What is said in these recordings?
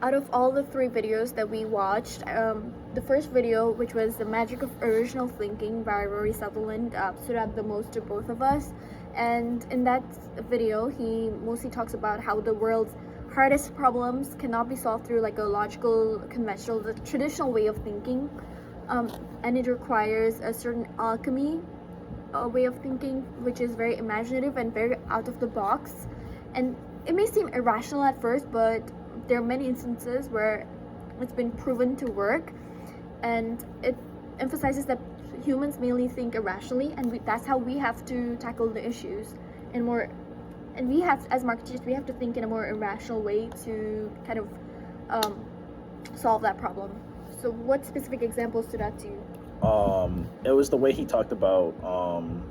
out of all the three videos that we watched, the first video, which was The Magic of Original Thinking by Rory Sutherland, stood out the most to both of us. And in that video, he mostly talks about how the world's hardest problems cannot be solved through like a logical, conventional, the traditional way of thinking, and it requires a certain alchemy way of thinking, which is very imaginative and very out of the box. And it may seem irrational at first, but there are many instances where it's been proven to work, and it emphasizes that humans mainly think irrationally, and that's how we have to tackle the issues. And we have, as marketeers, we have to think in a more irrational way to kind of solve that problem. So what specific examples stood out to you? It was the way he talked about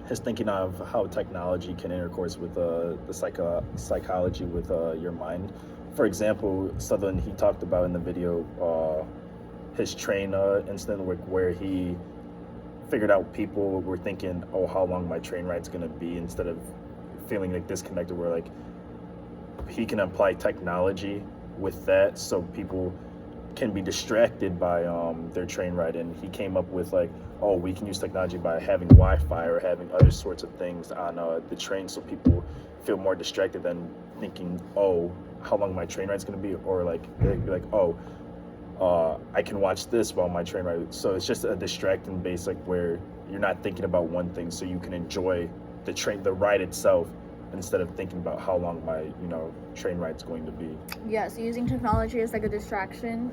his thinking of how technology can intercourse with the psychology with your mind. For example, Sutherland, he talked about in the video his train incident where he figured out people were thinking, oh, how long my train ride's gonna be, instead of feeling like disconnected, where like he can apply technology with that so people can be distracted by their train ride. And he came up with like, oh, we can use technology by having Wi-Fi or having other sorts of things on the train so people feel more distracted than thinking, oh, how long my train ride's going to be, or like they'd be like, oh, I can watch this while my train ride. So it's just a distracting base, like where you're not thinking about one thing, so you can enjoy the ride itself instead of thinking about how long my train ride's going to be. Yeah, so using technology as like a distraction.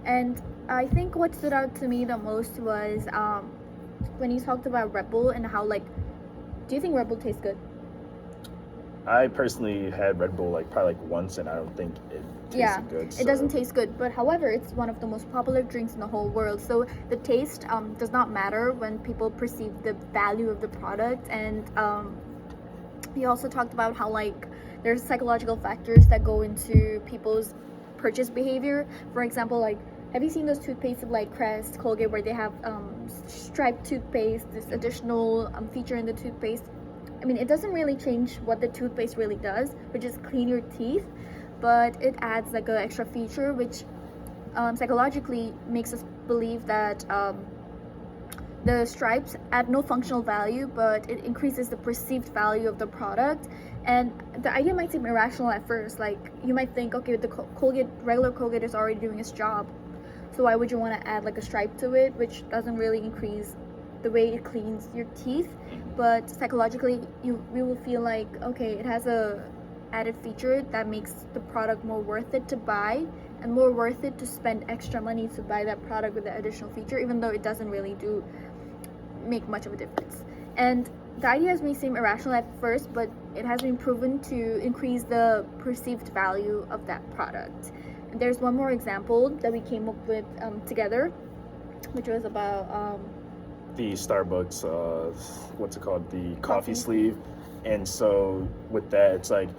And I think what stood out to me the most was when he talked about Red Bull and how, like, do you think Red Bull tastes good? I personally had Red Bull probably once, and I don't think it tasted good. It doesn't taste good, but however, it's one of the most popular drinks in the whole world. So the taste does not matter when people perceive the value of the product. And he also talked about how like there's psychological factors that go into people's purchase behavior. For example, like, have you seen those toothpastes like Crest, Colgate, where they have striped toothpaste, this additional feature in the toothpaste? I mean, it doesn't really change what the toothpaste really does, which is clean your teeth, but it adds like an extra feature which psychologically makes us believe that the stripes add no functional value, but it increases the perceived value of the product. And the idea might seem irrational at first. Like, you might think, okay, the regular Colgate is already doing its job, so why would you want to add like a stripe to it, which doesn't really increase the way it cleans your teeth? But psychologically, we will feel like, okay, it has a added feature that makes the product more worth it to buy, and more worth it to spend extra money to buy that product with the additional feature, even though it doesn't really make much of a difference. And the ideas may seem irrational at first, but it has been proven to increase the perceived value of that product. And there's one more example that we came up with together, which was about the Starbucks, what's it called, the coffee sleeve. And so with that, it's like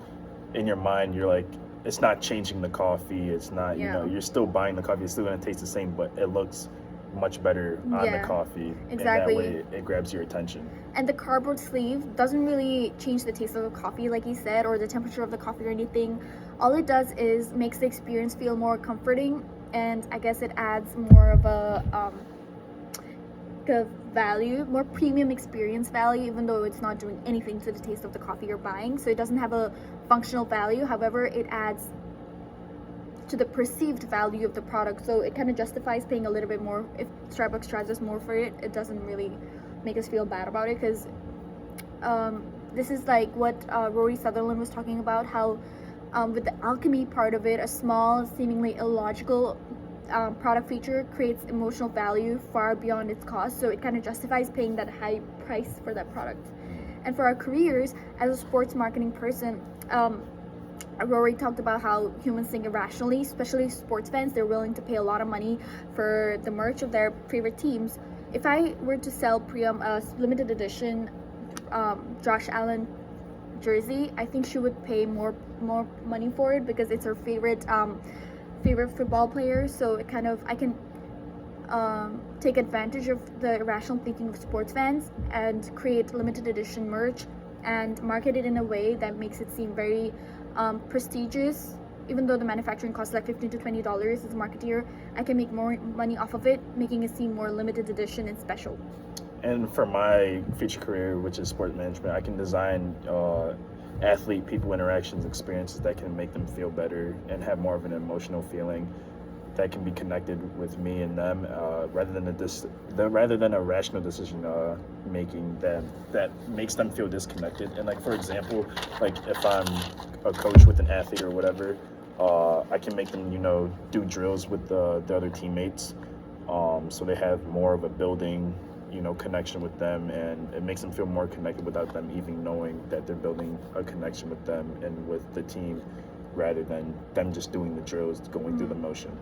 in your mind, you're like, it's not changing the coffee. It's not, you're still buying the coffee. It's still going to taste the same, but it looks much better on the coffee. Exactly. And that way it grabs your attention. And the cardboard sleeve doesn't really change the taste of the coffee, like he said, or the temperature of the coffee or anything. All it does is makes the experience feel more comforting, and I guess it adds more of a value, more premium experience value, even though it's not doing anything to the taste of the coffee you're buying. So it doesn't have a functional value. However, it adds to the perceived value of the product, so it kind of justifies paying a little bit more. If Starbucks charges more for it, it doesn't really make us feel bad about it, because this is like what Rory Sutherland was talking about, how with the alchemy part of it, a small, seemingly illogical product feature creates emotional value far beyond its cost, so it kind of justifies paying that high price for that product. And for our careers as a sports marketing person, Rory talked about how humans think irrationally, especially sports fans. They're willing to pay a lot of money for the merch of their favorite teams. If I were to sell Priyam a limited edition Josh Allen jersey, I think she would pay more money for it, because it's her favorite football player. So it kind of, I can take advantage of the irrational thinking of sports fans and create limited edition merch and market it in a way that makes it seem very prestigious even though the manufacturing costs like $15 to $20 as a marketeer, I can make more money off of it, making it seem more limited edition and special. And for my future career, which is sports management, I can design athlete people interactions experiences that can make them feel better and have more of an emotional feeling that can be connected with me and them, rather than a rational decision making that makes them feel disconnected. And like, for example, like if I'm a coach with an athlete or whatever, I can make them do drills with the other teammates, so they have more of a building connection with them, and it makes them feel more connected without them even knowing that they're building a connection with them and with the team, rather than them just doing the drills, going through the motion.